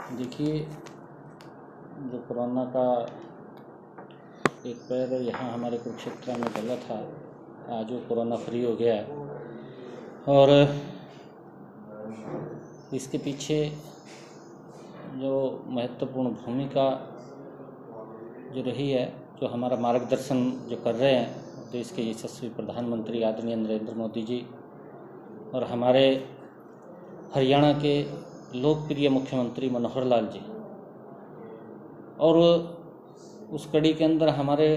देखिए, जो कोरोना का एक पैर यहाँ हमारे कुरुक्षेत्र में डला था, आज वो कोरोना फ्री हो गया है। और इसके पीछे जो महत्वपूर्ण भूमिका जो रही है, जो हमारा मार्गदर्शन जो कर रहे हैं देश के यशस्वी प्रधानमंत्री आदरणीय नरेंद्र मोदी जी और हमारे हरियाणा के लोकप्रिय मुख्यमंत्री मनोहर लाल जी, और उस कड़ी के अंदर हमारे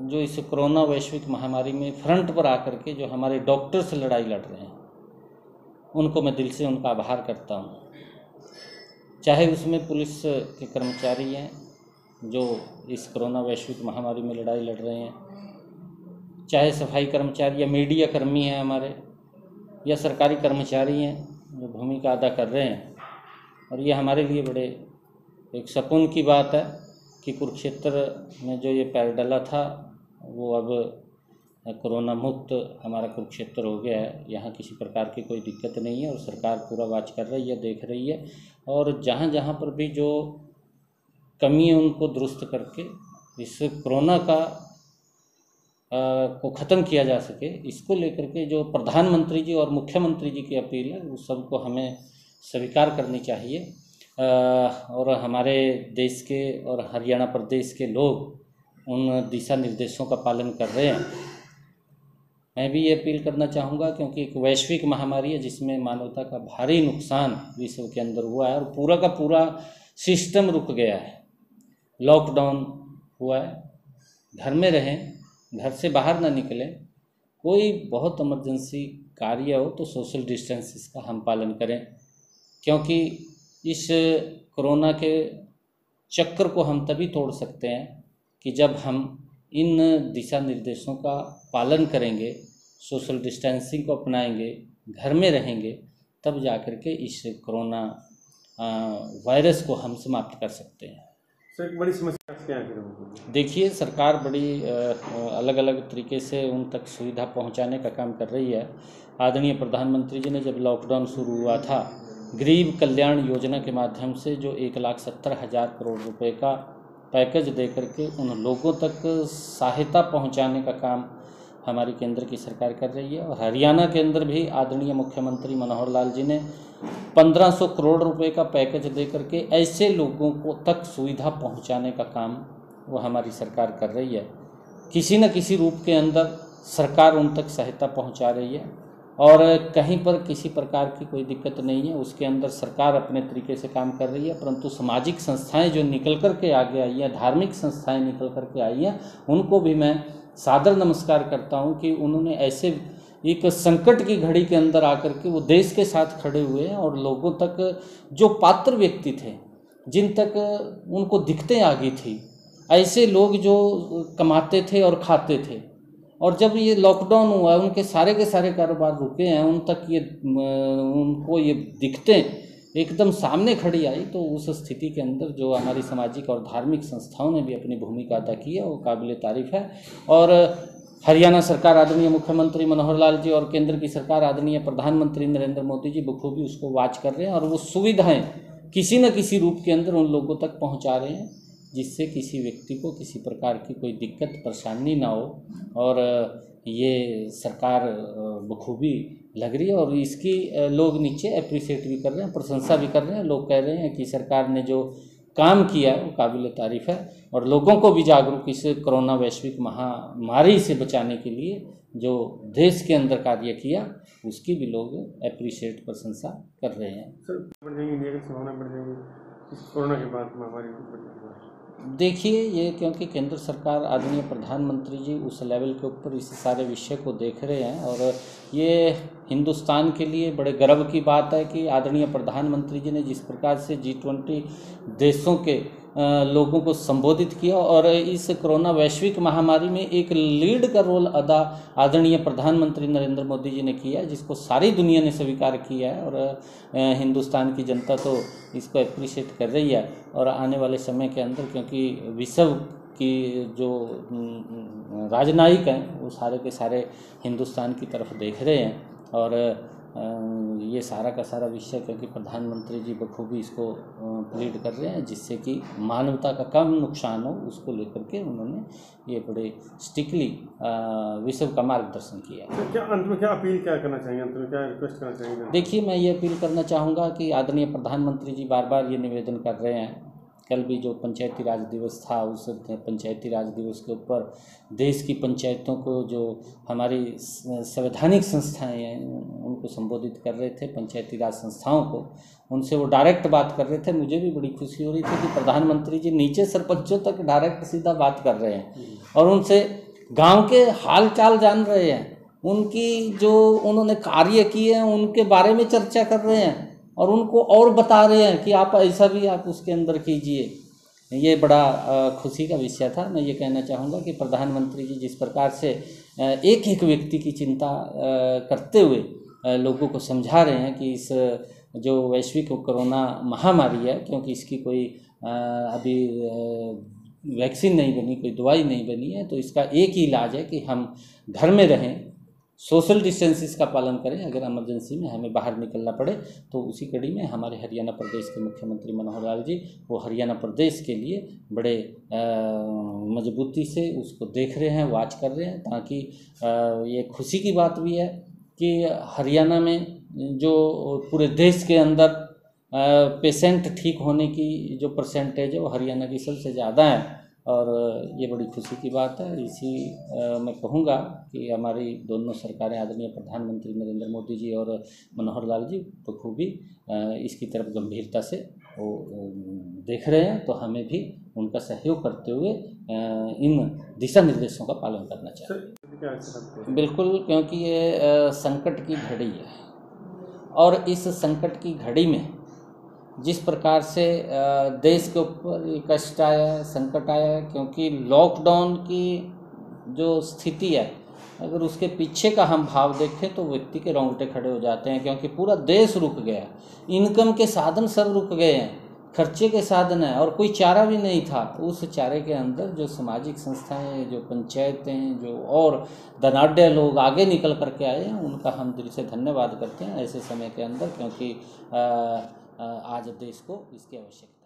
जो इस कोरोना वैश्विक महामारी में फ्रंट पर आकर के जो हमारे डॉक्टर से लड़ाई लड़ रहे हैं, उनको मैं दिल से उनका आभार करता हूँ। चाहे उसमें पुलिस के कर्मचारी हैं जो इस कोरोना वैश्विक महामारी में लड़ाई लड़ रहे हैं, चाहे सफाई कर्मचारी या मीडिया कर्मी हैं हमारे, या सरकारी कर्मचारी हैं जो भूमिका अदा कर रहे हैं। और ये हमारे लिए बड़े एक सुकून की बात है कि कुरुक्षेत्र में जो ये पैर डला था वो अब कोरोना मुक्त हमारा कुरुक्षेत्र हो गया है। यहाँ किसी प्रकार की कोई दिक्कत नहीं है और सरकार पूरा वॉच कर रही है, देख रही है, और जहाँ जहाँ पर भी जो कमी है उनको दुरुस्त करके इस कोरोना का को ख़त्म किया जा सके, इसको लेकर के जो प्रधानमंत्री जी और मुख्यमंत्री जी की अपील है वो सबको हमें स्वीकार करनी चाहिए। और हमारे देश के और हरियाणा प्रदेश के लोग उन दिशा निर्देशों का पालन कर रहे हैं। मैं भी ये अपील करना चाहूँगा क्योंकि एक वैश्विक महामारी है जिसमें मानवता का भारी नुकसान विश्व के अंदर हुआ है और पूरा का पूरा सिस्टम रुक गया है। लॉकडाउन हुआ है, घर में रहें, घर से बाहर ना निकलें, कोई बहुत इमरजेंसी कार्य हो तो सोशल डिस्टेंस का हम पालन करें, क्योंकि इस कोरोना के चक्र को हम तभी तोड़ सकते हैं कि जब हम इन दिशा निर्देशों का पालन करेंगे, सोशल डिस्टेंसिंग को अपनाएंगे, घर में रहेंगे, तब जाकर के इस कोरोना वायरस को हम समाप्त कर सकते हैं। सर, एक बड़ी समस्या क्या है? देखिए, सरकार बड़ी अलग अलग तरीके से उन तक सुविधा पहुंचाने का काम कर रही है। आदरणीय प्रधानमंत्री जी ने जब लॉकडाउन शुरू हुआ था, गरीब कल्याण योजना के माध्यम से जो 1,70,000 करोड़ रुपए का पैकेज दे करके उन लोगों तक सहायता पहुंचाने का काम हमारी केंद्र की सरकार कर रही है। और हरियाणा के अंदर भी आदरणीय मुख्यमंत्री मनोहर लाल जी ने 1500 करोड़ रुपए का पैकेज दे करके ऐसे लोगों को तक सुविधा पहुंचाने का काम वो हमारी सरकार कर रही है। किसी न किसी रूप के अंदर सरकार उन तक सहायता पहुंचा रही है और कहीं पर किसी प्रकार की कोई दिक्कत नहीं है, उसके अंदर सरकार अपने तरीके से काम कर रही है। परंतु सामाजिक संस्थाएं जो निकल कर के आगे आई हैं, धार्मिक संस्थाएं निकल कर के आई हैं, उनको भी मैं सादर नमस्कार करता हूं कि उन्होंने ऐसे एक संकट की घड़ी के अंदर आकर के वो देश के साथ खड़े हुए हैं और लोगों तक जो पात्र व्यक्ति थे, जिन तक उनको दिक्कतें आ गई थी, ऐसे लोग जो कमाते थे और खाते थे, और जब ये लॉकडाउन हुआ उनके सारे के सारे कारोबार रुके हैं, उन तक ये उनको ये दिक्कतें एकदम सामने खड़ी आई, तो उस स्थिति के अंदर जो हमारी सामाजिक और धार्मिक संस्थाओं ने भी अपनी भूमिका अदा की है वो काबिल तारीफ़ है। और हरियाणा सरकार आदरणीय मुख्यमंत्री मनोहर लाल जी और केंद्र की सरकार आदरणीय प्रधानमंत्री नरेंद्र मोदी जी बखूबी उसको वॉच कर रहे हैं और वो सुविधाएं किसी न किसी रूप के अंदर उन लोगों तक पहुंचा रहे हैं जिससे किसी व्यक्ति को किसी प्रकार की कोई दिक्कत परेशानी ना हो। और ये सरकार बखूबी लग रही है और इसकी लोग नीचे अप्रिशिएट भी कर रहे हैं, प्रशंसा भी कर रहे हैं। लोग कह रहे हैं कि सरकार ने जो काम किया है वो काबिल तारीफ़ है और लोगों को भी जागरूक इस कोरोना वैश्विक महामारी से बचाने के लिए जो देश के अंदर कार्य किया उसकी भी लोग अप्रिशिएट प्रशंसा कर रहे हैं। सर, बढ़ जाएंगी इंडिया की संभावना बढ़ जाएगी इस कोरोना के बाद महामारी? देखिए, ये क्योंकि केंद्र सरकार आदरणीय प्रधानमंत्री जी उस लेवल के ऊपर इस सारे विषय को देख रहे हैं और ये हिंदुस्तान के लिए बड़े गर्व की बात है कि आदरणीय प्रधानमंत्री जी ने जिस प्रकार से G20 देशों के लोगों को संबोधित किया और इस कोरोना वैश्विक महामारी में एक लीड का रोल अदा आदरणीय प्रधानमंत्री नरेंद्र मोदी जी ने किया है, जिसको सारी दुनिया ने स्वीकार किया है और हिंदुस्तान की जनता तो इसको अप्रिशिएट कर रही है। और आने वाले समय के अंदर क्योंकि विश्व की जो राजनयिक हैं वो सारे के सारे हिंदुस्तान की तरफ देख रहे हैं और ये सारा का सारा विषय क्योंकि प्रधानमंत्री जी बखूबी इसको प्लीड कर रहे हैं, जिससे कि मानवता का कम नुकसान हो, उसको लेकर के उन्होंने ये बड़े स्ट्रिक्टली विश्व का मार्गदर्शन किया। तो क्या अंत में क्या अपील क्या करना चाहिए, अंत में क्या रिक्वेस्ट करना चाहिए? देखिए, मैं ये अपील करना चाहूँगा कि आदरणीय प्रधानमंत्री जी बार बार ये निवेदन कर रहे हैं। कल भी जो पंचायती राज दिवस था, उस पंचायती राज दिवस के ऊपर देश की पंचायतों को, जो हमारी संवैधानिक संस्थाएं हैं, उनको संबोधित कर रहे थे, पंचायती राज संस्थाओं को, उनसे वो डायरेक्ट बात कर रहे थे। मुझे भी बड़ी खुशी हो रही थी कि प्रधानमंत्री जी नीचे सरपंचों तक डायरेक्ट सीधा बात कर रहे हैं और उनसे गाँव के हाल चाल जान रहे हैं, उनकी जो उन्होंने कार्य किए हैं उनके बारे में चर्चा कर रहे हैं और उनको और बता रहे हैं कि आप ऐसा भी आप उसके अंदर कीजिए। ये बड़ा खुशी का विषय था। मैं ये कहना चाहूँगा कि प्रधानमंत्री जी जिस प्रकार से एक एक व्यक्ति की चिंता करते हुए लोगों को समझा रहे हैं कि इस जो वैश्विक कोरोना महामारी है, क्योंकि इसकी कोई अभी वैक्सीन नहीं बनी, कोई दवाई नहीं बनी है, तो इसका एक ही इलाज है कि हम घर में रहें, सोशल डिस्टेंसेस का पालन करें। अगर इमरजेंसी में हमें बाहर निकलना पड़े तो उसी कड़ी में हमारे हरियाणा प्रदेश के मुख्यमंत्री मनोहर लाल जी वो हरियाणा प्रदेश के लिए बड़े मजबूती से उसको देख रहे हैं, वॉच कर रहे हैं, ताकि ये खुशी की बात भी है कि हरियाणा में जो पूरे देश के अंदर पेशेंट ठीक होने की जो परसेंटेज है वो हरियाणा की सबसे ज़्यादा है और ये बड़ी खुशी की बात है। इसी मैं कहूँगा कि हमारी दोनों सरकारें, आदरणीय प्रधानमंत्री नरेंद्र मोदी जी और मनोहर लाल जी बखूबी इसकी तरफ गंभीरता से वो देख रहे हैं, तो हमें भी उनका सहयोग करते हुए इन दिशा निर्देशों का पालन करना चाहिए। बिल्कुल, क्योंकि ये संकट की घड़ी है और इस संकट की घड़ी में जिस प्रकार से देश के ऊपर ये कष्ट आया, संकट आया, क्योंकि लॉकडाउन की जो स्थिति है, अगर उसके पीछे का हम भाव देखें तो व्यक्ति के रोंगटे खड़े हो जाते हैं, क्योंकि पूरा देश रुक गया, इनकम के साधन सब रुक गए हैं, खर्चे के साधन है और कोई चारा भी नहीं था। उस चारे के अंदर जो सामाजिक संस्थाएं, जो पंचायतें, जो और धनाढ़ लोग आगे निकल करके आए हैं, उनका हम दिल से धन्यवाद करते हैं ऐसे समय के अंदर, क्योंकि आज देश को इसकी आवश्यकता है।